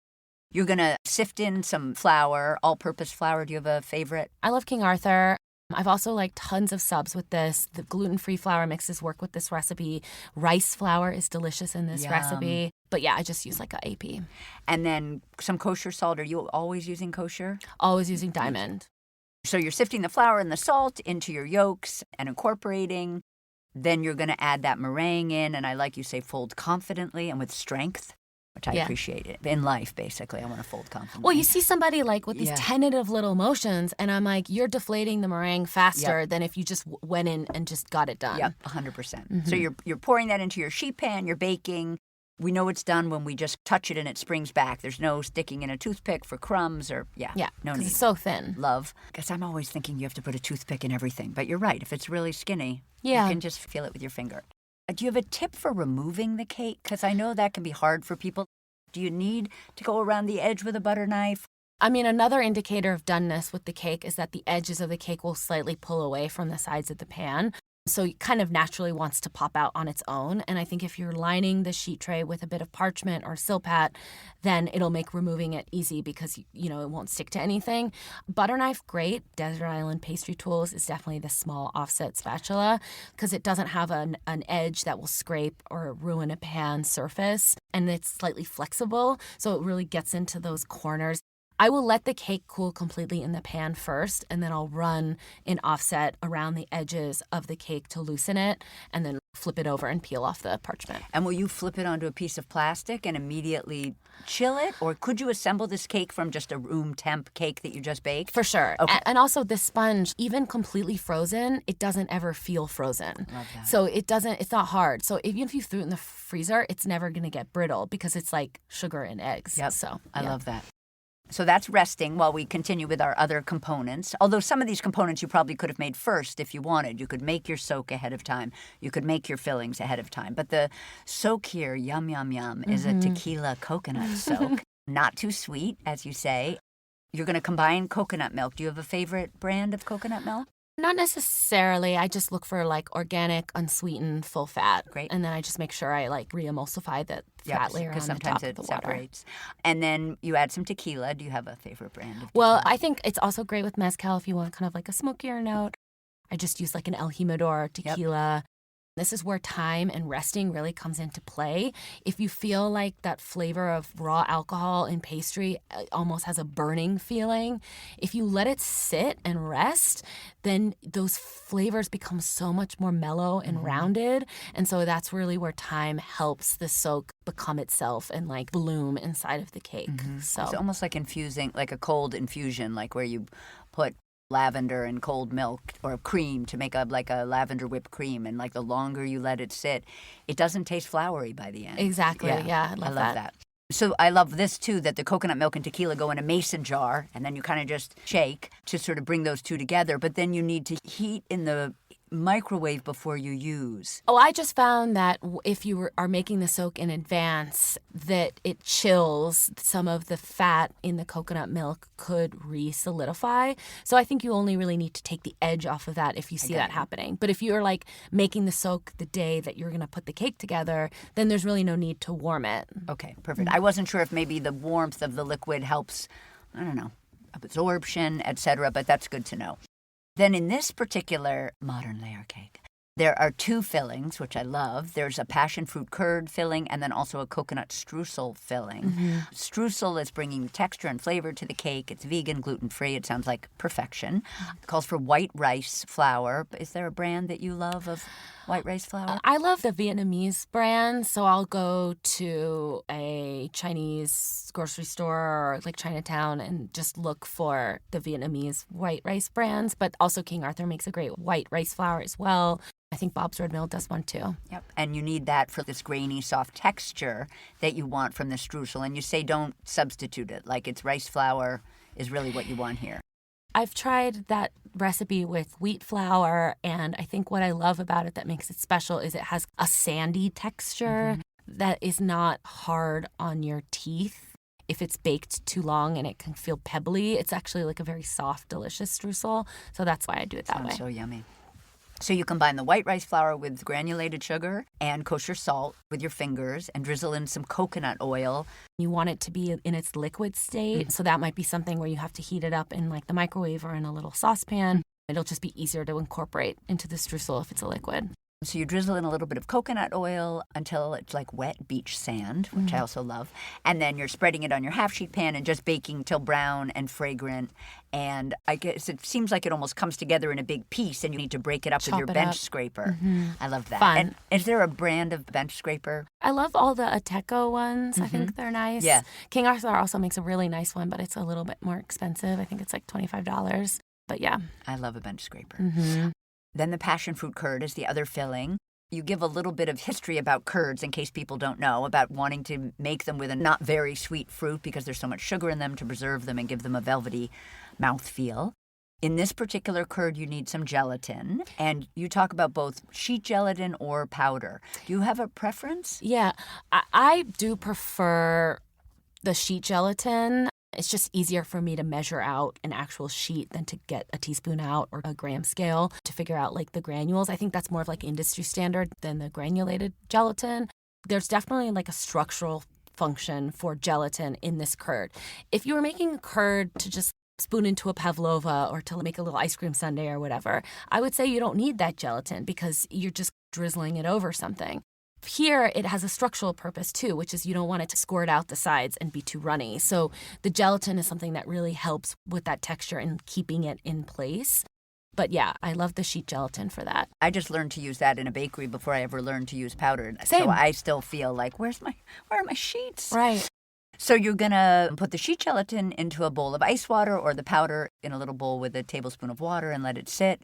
You're going to sift in some flour, all-purpose flour. Do you have a favorite? I love King Arthur. I've also tons of subs with this. The gluten-free flour mixes work with this recipe. Rice flour is delicious in this recipe. But yeah, I just use a AP. And then some kosher salt. Are you always using kosher? Always using Diamond. So you're sifting the flour and the salt into your yolks and incorporating. Then you're going to add that meringue in. And I like you say fold confidently and with strength, which I appreciate it. In life, basically, I want to fold confidently. Well, you see somebody with these tentative little motions, and I'm like, you're deflating the meringue faster than if you just went in and just got it done. Yep, 100%. So you're pouring that into your sheet pan, you're baking. We know it's done when we just touch it and it springs back. There's no sticking in a toothpick for crumbs or, no need. It's so thin. Love. Because I'm always thinking you have to put a toothpick in everything. But you're right. If it's really skinny, you can just feel it with your finger. Do you have a tip for removing the cake? Because I know that can be hard for people. Do you need to go around the edge with a butter knife? I mean, another indicator of doneness with the cake is that the edges of the cake will slightly pull away from the sides of the pan. So it kind of naturally wants to pop out on its own. And I think if you're lining the sheet tray with a bit of parchment or silpat, then it'll make removing it easy because, it won't stick to anything. Butter knife, great. Desert Island Pastry Tools is definitely the small offset spatula because it doesn't have an edge that will scrape or ruin a pan surface. And it's slightly flexible, so it really gets into those corners. I will let the cake cool completely in the pan first, and then I'll run an offset around the edges of the cake to loosen it, and then flip it over and peel off the parchment. And will you flip it onto a piece of plastic and immediately chill it? Or could you assemble this cake from just a room temp cake that you just baked? For sure. Okay. And also this sponge, even completely frozen, it doesn't ever feel frozen. Love that. So it's not hard. So even if you threw it in the freezer, it's never going to get brittle because it's like sugar and eggs. Yep. So I love that. So that's resting while we continue with our other components. Although some of these components you probably could have made first if you wanted. You could make your soak ahead of time. You could make your fillings ahead of time. But the soak here, yum, yum, yum, is a tequila coconut soak. Not too sweet, as you say. You're going to combine coconut milk. Do you have a favorite brand of coconut milk? Not necessarily. I just look for organic, unsweetened, full fat. Great. And then I just make sure I re-emulsify the fat layer on the top sometimes of it the water. separates. And then you add some tequila. Do you have a favorite brand of tequila? Well, I think it's also great with mezcal if you want kind of a smokier note. I just use an El Jimador tequila. This is where time and resting really comes into play. If you feel like that flavor of raw alcohol in pastry almost has a burning feeling, if you let it sit and rest, then those flavors become so much more mellow and rounded. And so that's really where time helps the soak become itself and bloom inside of the cake. So it's almost like infusing, like a cold infusion, where you put lavender and cold milk or cream to make a lavender whipped cream, and the longer you let it sit, it doesn't taste floury by the end. Exactly. Yeah, I love that. So I love this too, that the coconut milk and tequila go in a mason jar, and then you kind of just shake to sort of bring those two together. But then you need to heat in the microwave before you use. Oh, I just found that if you are making the soak in advance, that it chills some of the fat in the coconut milk could re-solidify. So I think you only really need to take the edge off of that if you see that happening. But if you're making the soak the day that you're going to put the cake together, then there's really no need to warm it. Okay, perfect. I wasn't sure if maybe the warmth of the liquid helps, I don't know, absorption, etc., but that's good to know. Then in this particular modern layer cake, There are two fillings, which I love. There's a passion fruit curd filling and then also a coconut streusel filling. Streusel is bringing texture and flavor to the cake. It's vegan, gluten-free. It sounds like perfection. It calls for white rice flour. Is there a brand that you love of white rice flour? I love the Vietnamese brand, so I'll go to a Chinese grocery store or like Chinatown and just look for the Vietnamese white rice brands. But also King Arthur makes a great white rice flour as well. I think Bob's Red Mill does one too. Yep. And you need that for this grainy, soft texture that you want from the streusel. And you say don't substitute it. Like it's rice flour is really what you want here. I've tried that recipe with wheat flour, and I think what I love about it that makes it special is it has a sandy texture that is not hard on your teeth. If it's baked too long and it can feel pebbly, it's actually like a very soft, delicious streusel. So that's why I do it that way. Sounds so yummy. So you combine the white rice flour with granulated sugar and kosher salt with your fingers and drizzle in some coconut oil. You want it to be in its liquid state, so that might be something where you have to heat it up in like the microwave or in a little saucepan. It'll just be easier to incorporate into the streusel if it's a liquid. So you drizzle in a little bit of coconut oil until it's like wet beach sand, which I also love. And then you're spreading it on your half-sheet pan and just baking till brown and fragrant. And I guess it seems like it almost comes together in a big piece and you need to break it up with your bench scraper. I love that. Fun. And is there a brand of bench scraper? I love all the Ateco ones. I think they're nice. Yeah. King Arthur also makes a really nice one, but it's a little bit more expensive. I think it's like $25. But yeah. I love a bench scraper. Then the passion fruit curd is the other filling. You give a little bit of history about curds in case people don't know, about wanting to make them with a not very sweet fruit because there's so much sugar in them to preserve them and give them a velvety mouthfeel. In this particular curd, you need some gelatin, and you talk about both sheet gelatin or powder. Do you have a preference? Yeah, I do prefer the sheet gelatin. It's just easier for me to measure out an actual sheet than to get a teaspoon out or a gram scale to figure out like the granules. I think that's more of like industry standard than the granulated gelatin. There's definitely like a structural function for gelatin in this curd. If you were making a curd to just spoon into a pavlova or to make a little ice cream sundae or whatever, I would say you don't need that gelatin because you're just drizzling it over something. Here, it has a structural purpose, too, which is you don't want it to squirt out the sides and be too runny. So the gelatin is something that really helps with that texture and keeping it in place. But yeah, I love the sheet gelatin for that. I just learned to use that in a bakery before I ever learned to use powder. Same. So I still feel like, where are my sheets? Right. So you're going to put the sheet gelatin into a bowl of ice water or the powder in a little bowl with a tablespoon of water and let it sit.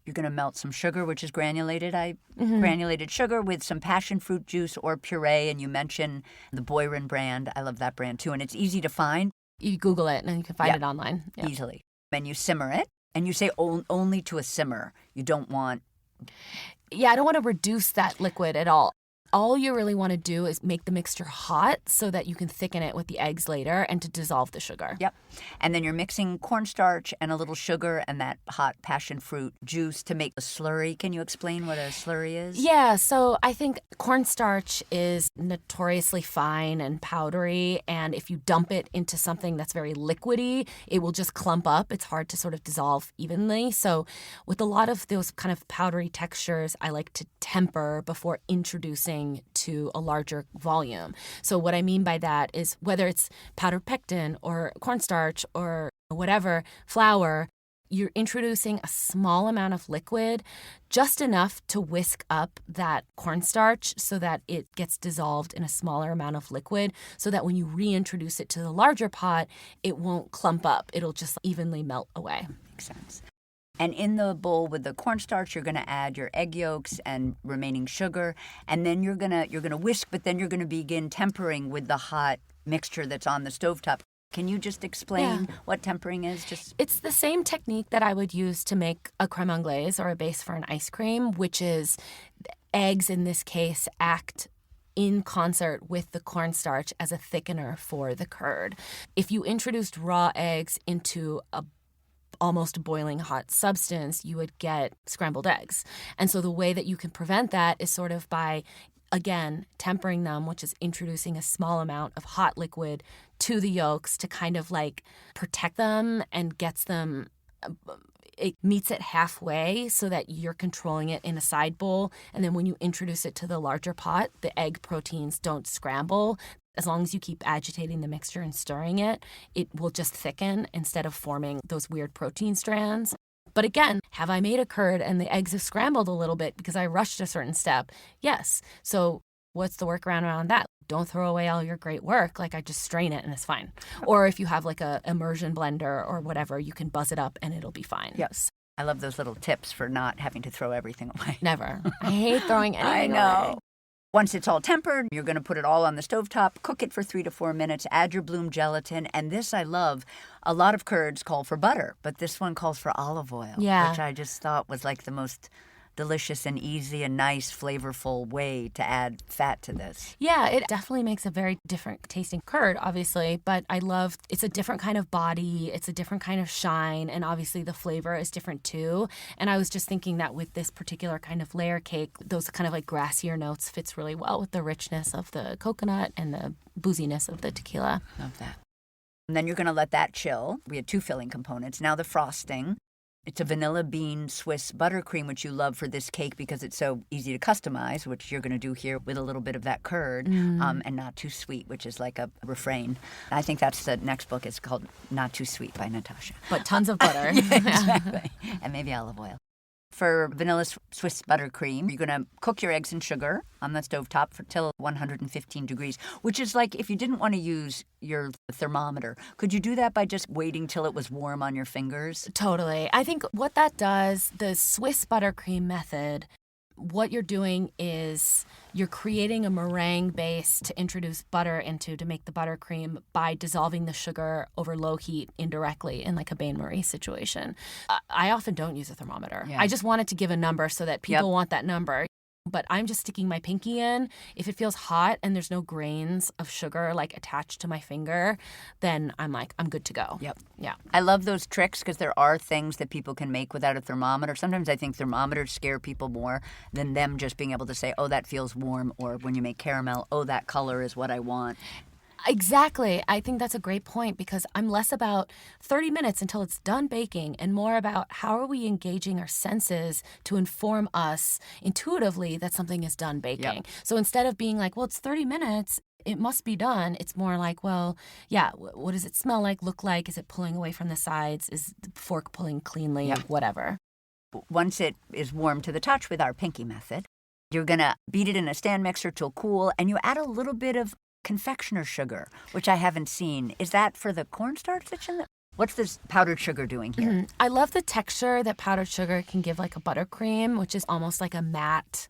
You're going to melt some sugar, which is granulated. Granulated sugar with some passion fruit juice or puree. And you mentioned the Boyron brand. I love that brand, too. And it's easy to find. You Google it and you can find it online. Yeah. Easily. And you simmer it. And you say only to a simmer. You don't want... Yeah, I don't want to reduce that liquid at all. All you really want to do is make the mixture hot so that you can thicken it with the eggs later and to dissolve the sugar. Yep. And then you're mixing cornstarch and a little sugar and that hot passion fruit juice to make a slurry. Can you explain what a slurry is? Yeah, so I think cornstarch is notoriously fine and powdery, and if you dump it into something that's very liquidy, it will just clump up. It's hard to sort of dissolve evenly. So with a lot of those kind of powdery textures, I like to temper before introducing to a larger volume. So what I mean by that is whether it's powdered pectin or cornstarch or whatever, flour, you're introducing a small amount of liquid, just enough to whisk up that cornstarch so that it gets dissolved in a smaller amount of liquid so that when you reintroduce it to the larger pot, it won't clump up. It'll just evenly melt away. Makes sense. And in the bowl with the cornstarch, you're going to add your egg yolks and remaining sugar, and then you're going to whisk, but then you're going to begin tempering with the hot mixture that's on the stovetop. Can you just explain what tempering is? It's the same technique that I would use to make a crème anglaise or a base for an ice cream, which is eggs in this case act in concert with the cornstarch as a thickener for the curd. If you introduced raw eggs into a almost boiling hot substance, you would get scrambled eggs. And so the way that you can prevent that is sort of by, again, tempering them, which is introducing a small amount of hot liquid to the yolks to kind of like protect them and gets them it meets it halfway so that you're controlling it in a side bowl. And then when you introduce it to the larger pot, the egg proteins don't scramble. As long as you keep agitating the mixture and stirring it, it will just thicken instead of forming those weird protein strands. But again, have I made a curd and the eggs have scrambled a little bit because I rushed a certain step? Yes. So what's the workaround around that? Don't throw away all your great work. Like, I just strain it and it's fine. Or if you have like a immersion blender or whatever, you can buzz it up and it'll be fine. Yes. I love those little tips for not having to throw everything away. Never. I hate throwing anything away. I know. Once it's all tempered, you're going to put it all on the stovetop, cook it for 3 to 4 minutes, add your bloom gelatin. And this I love. A lot of curds call for butter, but this one calls for olive oil, which I just thought was like the most delicious and easy and nice, flavorful way to add fat to this. Yeah, it definitely makes a very different tasting curd, obviously, but I love it's a different kind of body, it's a different kind of shine, and obviously the flavor is different too. And I was just thinking that with this particular kind of layer cake, those kind of like grassier notes fits really well with the richness of the coconut and the booziness of the tequila. Love that. And then you're going to let that chill. We had 2 filling components. Now the frosting. It's a vanilla bean Swiss buttercream, which you love for this cake because it's so easy to customize, which you're going to do here with a little bit of that curd, and not too sweet, which is like a refrain. I think that's the next book. It's called Not Too Sweet by Natasha. But tons of butter. Yeah, exactly. And maybe olive oil. For vanilla Swiss buttercream, you're going to cook your eggs and sugar on the stovetop till 115 degrees, which is like if you didn't want to use your thermometer, could you do that by just waiting till it was warm on your fingers? Totally. I think what that does, the Swiss buttercream method, what you're doing is you're creating a meringue base to introduce butter into to make the buttercream by dissolving the sugar over low heat indirectly in like a bain-marie situation. I often don't use a thermometer. Yeah. I just wanted to give a number so that people want that number. But I'm just sticking my pinky in. If it feels hot and there's no grains of sugar like attached to my finger, then I'm good to go. Yep. Yeah. I love those tricks because there are things that people can make without a thermometer. Sometimes I think thermometers scare people more than them just being able to say, oh, that feels warm. Or when you make caramel, oh, that color is what I want. Exactly. I think that's a great point because I'm less about 30 minutes until it's done baking and more about how are we engaging our senses to inform us intuitively that something is done baking. Yep. So instead of being like, well, it's 30 minutes, it must be done, it's more like, well, yeah, what does it smell like, look like? Is it pulling away from the sides? Is the fork pulling cleanly? Yep. Whatever. Once it is warm to the touch with our pinky method, you're going to beat it in a stand mixer till cool, and you add a little bit of confectioner sugar, which I haven't seen. Is that for the cornstarch that's in the... What's this powdered sugar doing here? Mm-hmm. I love the texture that powdered sugar can give like a buttercream, which is almost like a matte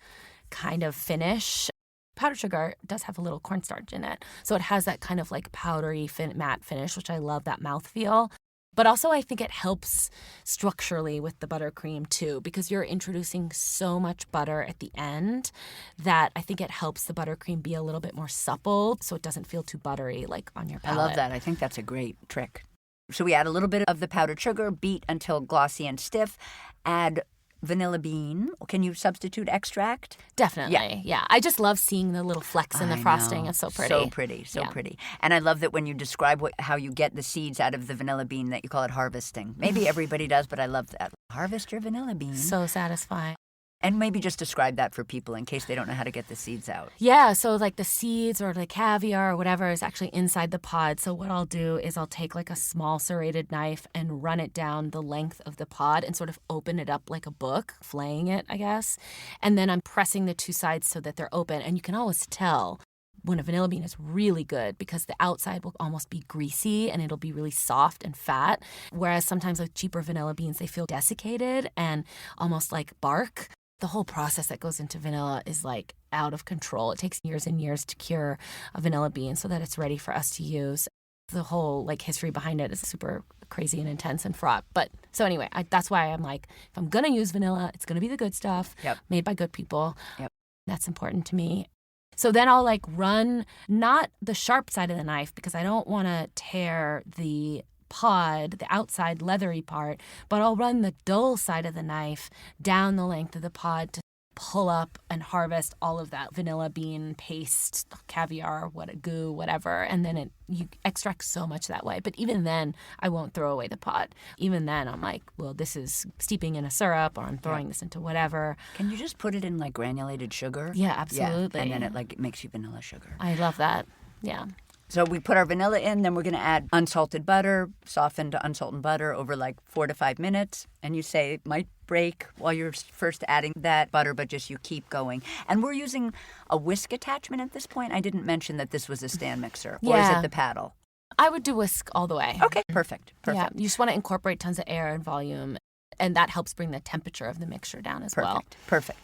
kind of finish. Powdered sugar does have a little cornstarch in it, so it has that kind of like powdery matte finish, which I love that mouthfeel. But also I think it helps structurally with the buttercream too, because you're introducing so much butter at the end that I think it helps the buttercream be a little bit more supple so it doesn't feel too buttery like on your palate. I love that. I think that's a great trick. So we add a little bit of the powdered sugar, beat until glossy and stiff, add vanilla bean. Can you substitute extract? Definitely, yeah. I just love seeing the little flecks in the frosting. It's so pretty. So pretty. And I love that when you describe how you get the seeds out of the vanilla bean that you call it harvesting. Maybe everybody does, but I love that. Harvest your vanilla bean. So satisfying. And maybe just describe that for people in case they don't know how to get the seeds out. Yeah, so like the seeds or the caviar or whatever is actually inside the pod. So what I'll do is I'll take like a small serrated knife and run it down the length of the pod and sort of open it up like a book, flaying it, I guess. And then I'm pressing the two sides so that they're open. And you can always tell when a vanilla bean is really good because the outside will almost be greasy and it'll be really soft and fat. Whereas sometimes with cheaper vanilla beans, they feel desiccated and almost like bark. The whole process that goes into vanilla is like out of control. It takes years and years to cure a vanilla bean so that it's ready for us to use. The whole like history behind it is super crazy and intense and fraught. But so anyway, that's why I'm like, if I'm going to use vanilla, it's going to be the good stuff made by good people. Yep. That's important to me. So then I'll like run not the sharp side of the knife because I don't want to tear the pod, the outside leathery part, but I'll run the dull side of the knife down the length of the pod to pull up and harvest all of that vanilla bean paste, caviar, goo, whatever, and then you extract so much that way. But even then, I won't throw away the pot. Even then, I'm like, well, this is steeping in a syrup, or I'm throwing this into whatever. Can you just put it in like granulated sugar? Yeah, absolutely. Yeah. And then it makes you vanilla sugar. I love that. Yeah. So we put our vanilla in, then we're going to add unsalted butter, softened unsalted butter over like 4 to 5 minutes. And you say it might break while you're first adding that butter, but just you keep going. And we're using a whisk attachment at this point. I didn't mention that this was a stand mixer. Or is it the paddle? I would do whisk all the way. Okay, perfect. Yeah, you just want to incorporate tons of air and volume, and that helps bring the temperature of the mixture down as well. Perfect.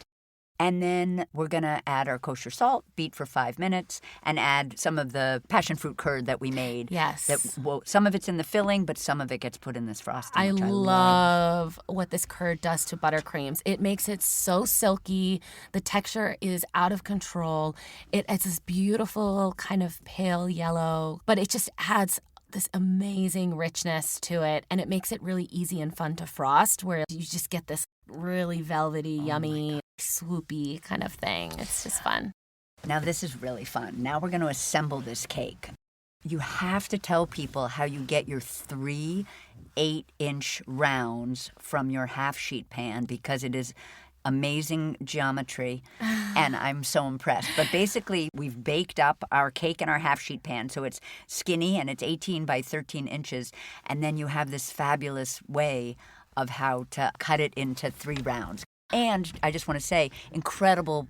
And then we're going to add our kosher salt, beat for 5 minutes, and add some of the passion fruit curd that we made. Yes. Some of it's in the filling, but some of it gets put in this frosting. I love what this curd does to buttercreams. It makes it so silky. The texture is out of control. It's this beautiful kind of pale yellow, but it just adds this amazing richness to it, and it makes it really easy and fun to frost, where you just get this really velvety, yummy, swoopy kind of thing. It's just fun. Now this is really fun. Now we're going to assemble this cake. You have to tell people how you get your 3 8-inch rounds from your half sheet pan, because it is amazing geometry, and I'm so impressed. But basically, we've baked up our cake in our half-sheet pan, so it's skinny, and it's 18 by 13 inches, and then you have this fabulous way of how to cut it into 3 rounds. And I just want to say, incredible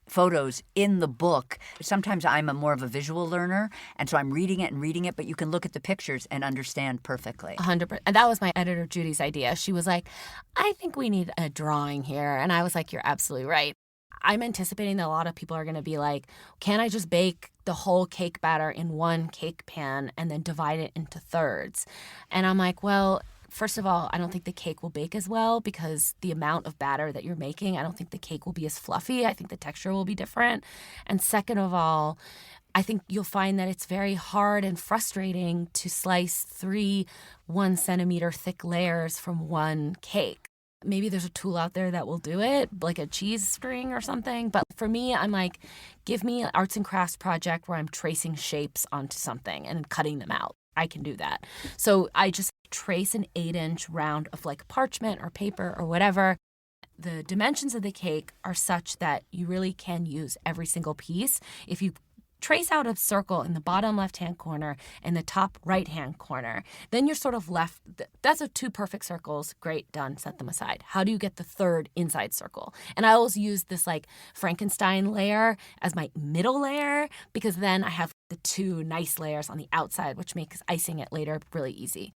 photos in the book. Sometimes I'm more of a visual learner, and so I'm reading it, but you can look at the pictures and understand perfectly. 100%. And that was my editor, Judy's idea. She was like, I think we need a drawing here. And I was like, you're absolutely right. I'm anticipating that a lot of people are going to be like, can I just bake the whole cake batter in one cake pan and then divide it into thirds? And I'm like, well, first of all, I don't think the cake will bake as well, because the amount of batter that you're making, I don't think the cake will be as fluffy. I think the texture will be different. And second of all, I think you'll find that it's very hard and frustrating to slice 3 1-centimeter thick layers from one cake. Maybe there's a tool out there that will do it, like a cheese string or something. But for me, I'm like, give me an arts and crafts project where I'm tracing shapes onto something and cutting them out. I can do that. So I just trace an 8-inch round of like parchment or paper or whatever. The dimensions of the cake are such that you really can use every single piece. If you trace out a circle in the bottom left-hand corner and the top right-hand corner, then you're sort of left. That's 2 perfect circles. Great, done, set them aside. How do you get the third inside circle? And I always use this like Frankenstein layer as my middle layer, because then I have the 2 nice layers on the outside, which makes icing it later really easy.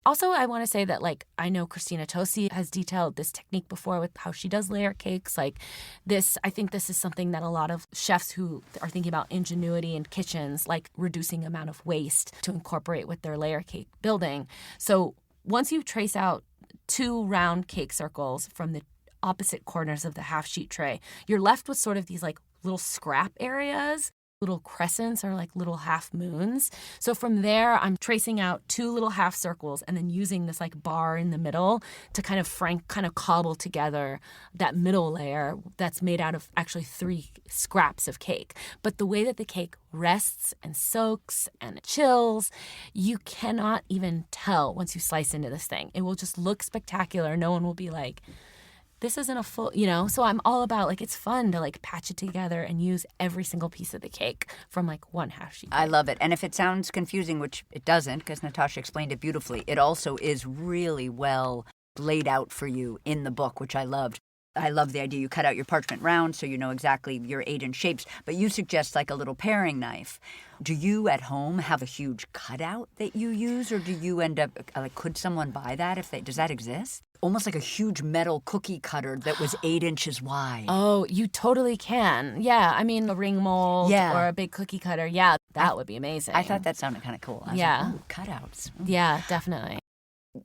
Also, I want to say that, like, I know Christina Tosi has detailed this technique before with how she does layer cakes. Like this, I think this is something that a lot of chefs who are thinking about ingenuity in kitchens, like reducing amount of waste, to incorporate with their layer cake building. So once you trace out 2 round cake circles from the opposite corners of the half sheet tray, you're left with sort of these like little scrap areas. Little crescents or like little half moons. So from there, I'm tracing out 2 little half circles and then using this like bar in the middle to kind of cobble together that middle layer that's made out of actually 3 scraps of cake. But the way that the cake rests and soaks and chills, you cannot even tell once you slice into this thing. It will just look spectacular. No one will be like, this isn't a full, so I'm all about, like, it's fun to, like, patch it together and use every single piece of the cake from, like, one half sheet. I love it. And if it sounds confusing, which it doesn't, because Natasha explained it beautifully, it also is really well laid out for you in the book, which I loved. I love the idea you cut out your parchment round so you know exactly your 8-inch shapes, but you suggest like a little paring knife. Do you at home have a huge cutout that you use, or do you end up, like, could someone buy that? Does that exist? Almost like a huge metal cookie cutter that was 8 inches wide. Oh, you totally can. Yeah, I mean, a ring mold or a big cookie cutter. Yeah, that would be amazing. I thought that sounded kind of cool. I was like, ooh, cutouts. Yeah, definitely.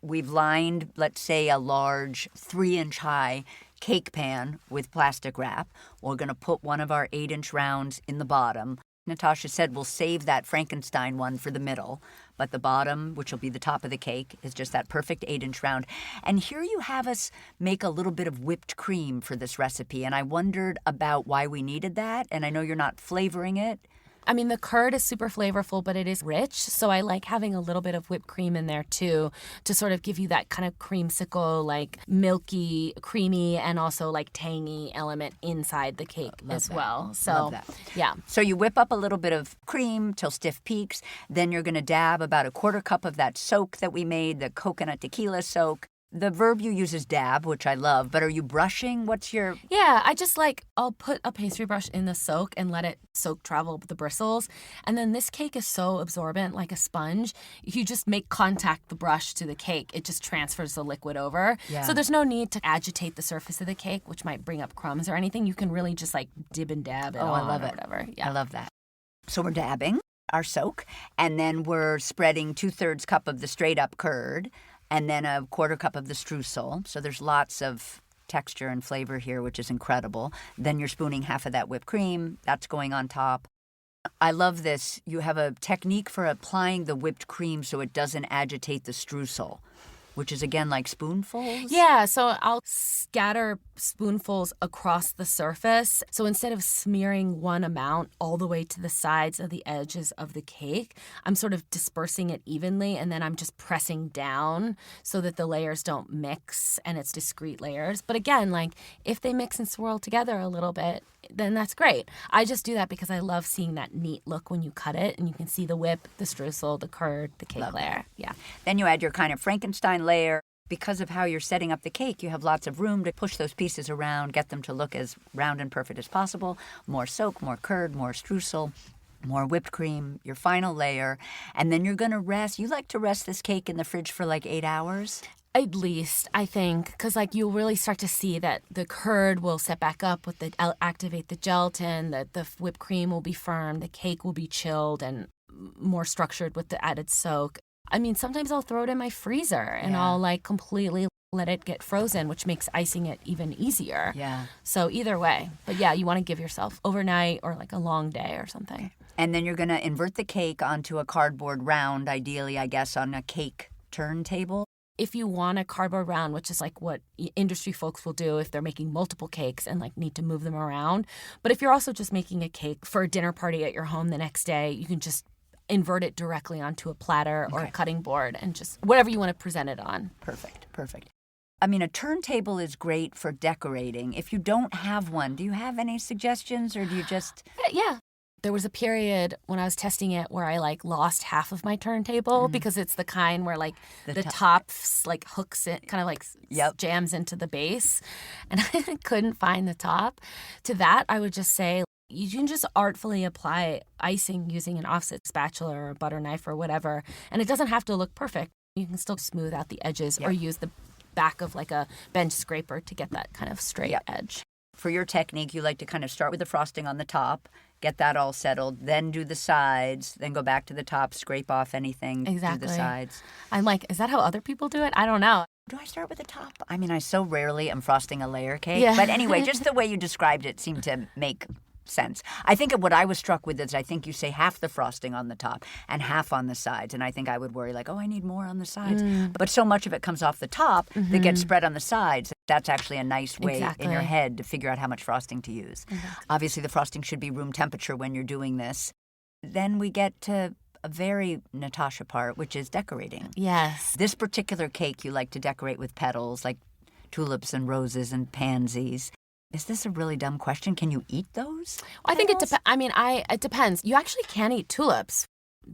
We've lined, let's say, a large 3-inch high cake pan with plastic wrap. We're going to put one of our 8-inch rounds in the bottom. Natasha said we'll save that Frankenstein one for the middle, but the bottom, which will be the top of the cake, is just that perfect 8-inch round. And here you have us make a little bit of whipped cream for this recipe, and I wondered about why we needed that, and I know you're not flavoring it. I mean, the curd is super flavorful, but it is rich, so I like having a little bit of whipped cream in there, too, to sort of give you that kind of creamsicle, like milky, creamy, and also like tangy element inside the cake as well. So, Love that. Yeah. So you whip up a little bit of cream till stiff peaks, then you're going to dab about a 1/4 cup of that soak that we made, the coconut tequila soak. The verb you use is dab, which I love, but are you brushing? What's your... Yeah, I'll put a pastry brush in the soak and let it soak travel the bristles. And then this cake is so absorbent, like a sponge. If you just make contact the brush to the cake, it just transfers the liquid over. Yeah. So there's no need to agitate the surface of the cake, which might bring up crumbs or anything. You can really just like dib and dab it on I love or it. whatever. Yeah. I love that. So we're dabbing our soak, and then we're spreading 2/3 cup of the straight up curd, and then a 1/4 cup of the streusel. So there's lots of texture and flavor here, which is incredible. Then you're spooning half of that whipped cream. That's going on top. I love this. You have a technique for applying the whipped cream so it doesn't agitate the streusel, which is, again, like spoonfuls? Yeah, so I'll scatter spoonfuls across the surface. So instead of smearing one amount all the way to the sides of the edges of the cake, I'm sort of dispersing it evenly, and then I'm just pressing down so that the layers don't mix and it's discrete layers. But again, like if they mix and swirl together a little bit, then that's great. I just do that because I love seeing that neat look when you cut it, and you can see the whip, the streusel, the curd, the cake layer. Yeah. Then you add your kind of Frankenstein layer. Because of how you're setting up the cake, you have lots of room to push those pieces around, get them to look as round and perfect as possible. More soak, more curd, more streusel, more whipped cream, your final layer. And then you're going to rest. You like to rest this cake in the fridge for like 8 hours? At least, I think, because like you'll really start to see that the curd will set back up with activate the gelatin, that the whipped cream will be firm, the cake will be chilled and more structured with the added soak. I mean, sometimes I'll throw it in my freezer and I'll like completely let it get frozen, which makes icing it even easier. Yeah. So either way. But yeah, you want to give yourself overnight or like a long day or something. And then you're going to invert the cake onto a cardboard round, ideally, I guess, on a cake turntable. If you want a cardboard round, which is like what industry folks will do if they're making multiple cakes and like need to move them around. But if you're also just making a cake for a dinner party at your home the next day, you can just invert it directly onto a platter or a cutting board and just whatever you want to present it on. Perfect. I mean, a turntable is great for decorating. If you don't have one, do you have any suggestions, or do you just... Yeah. There was a period when I was testing it where I like lost half of my turntable because it's the kind where like the top like hooks it, kind of like jams into the base, and I couldn't find the top. To that, I would just say you can just artfully apply icing using an offset spatula or a butter knife or whatever, and it doesn't have to look perfect. You can still smooth out the edges or use the back of like a bench scraper to get that kind of straight edge. For your technique, you like to kind of start with the frosting on the top, get that all settled, then do the sides, then go back to the top, scrape off anything, do the sides. I'm like, is that how other people do it? I don't know. Do I start with the top? I mean, I so rarely am frosting a layer cake. Yeah. But anyway, just the way you described it seemed to make sense. I think what I was struck with is I think you say half the frosting on the top and half on the sides. And I think I would worry like, oh, I need more on the sides. But so much of it comes off the top that gets spread on the sides. That's actually a nice way in your head to figure out how much frosting to use. Obviously, the frosting should be room temperature when you're doing this. Then we get to a very Natasha part, which is decorating. Yes. This particular cake you like to decorate with petals like tulips and roses and pansies. Is this a really dumb question? Can you eat those? I think it depends. I mean, it depends. You actually can eat tulips.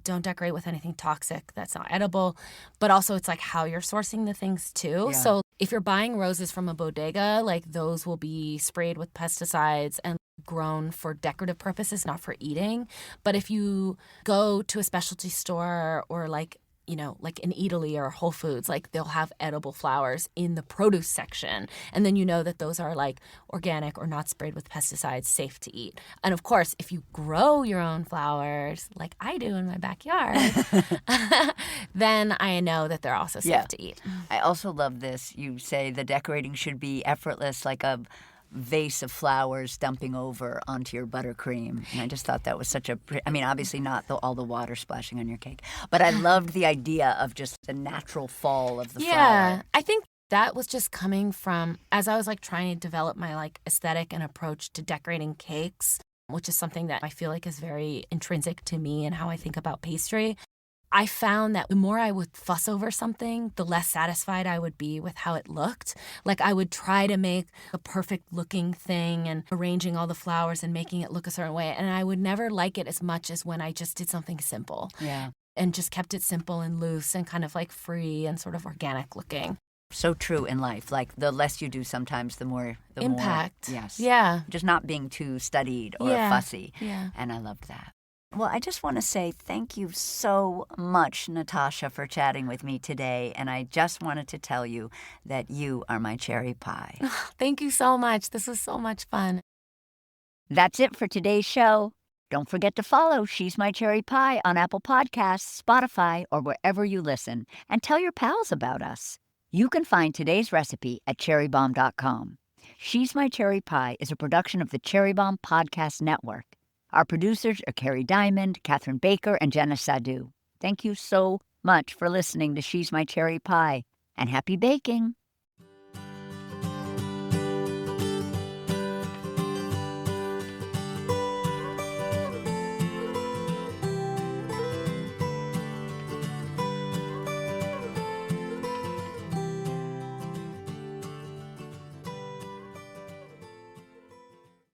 Don't decorate with anything toxic that's not edible. But also it's like how you're sourcing the things too. Yeah. So if you're buying roses from a bodega, like those will be sprayed with pesticides and grown for decorative purposes, not for eating. But if you go to a specialty store or like an Eataly or Whole Foods, like they'll have edible flowers in the produce section. And then you know that those are like organic or not sprayed with pesticides, safe to eat. And of course, if you grow your own flowers, like I do in my backyard, then I know that they're also safe to eat. I also love this. You say the decorating should be effortless, like a vase of flowers dumping over onto your buttercream. And I just thought that was such a obviously not all the water splashing on your cake, but I loved the idea of just the natural fall of the flower. Yeah, I think that was just coming from, as I was like trying to develop my like aesthetic and approach to decorating cakes, which is something that I feel like is very intrinsic to me and how I think about pastry. I found that the more I would fuss over something, the less satisfied I would be with how it looked. Like I would try to make a perfect looking thing and arranging all the flowers and making it look a certain way. And I would never like it as much as when I just did something simple. Yeah. And just kept it simple and loose and kind of like free and sort of organic looking. So true in life. Like the less you do sometimes, the more impact. Yes. Yeah. Just not being too studied or fussy. Yeah. And I loved that. Well, I just want to say thank you so much, Natasha, for chatting with me today. And I just wanted to tell you that you are my cherry pie. Thank you so much. This was so much fun. That's it for today's show. Don't forget to follow She's My Cherry Pie on Apple Podcasts, Spotify, or wherever you listen. And tell your pals about us. You can find today's recipe at cherrybombe.com. She's My Cherry Pie is a production of the Cherry Bombe Podcast Network. Our producers are Carrie Diamond, Catherine Baker, and Jenna Sadu. Thank you so much for listening to She's My Cherry Pie, and happy baking!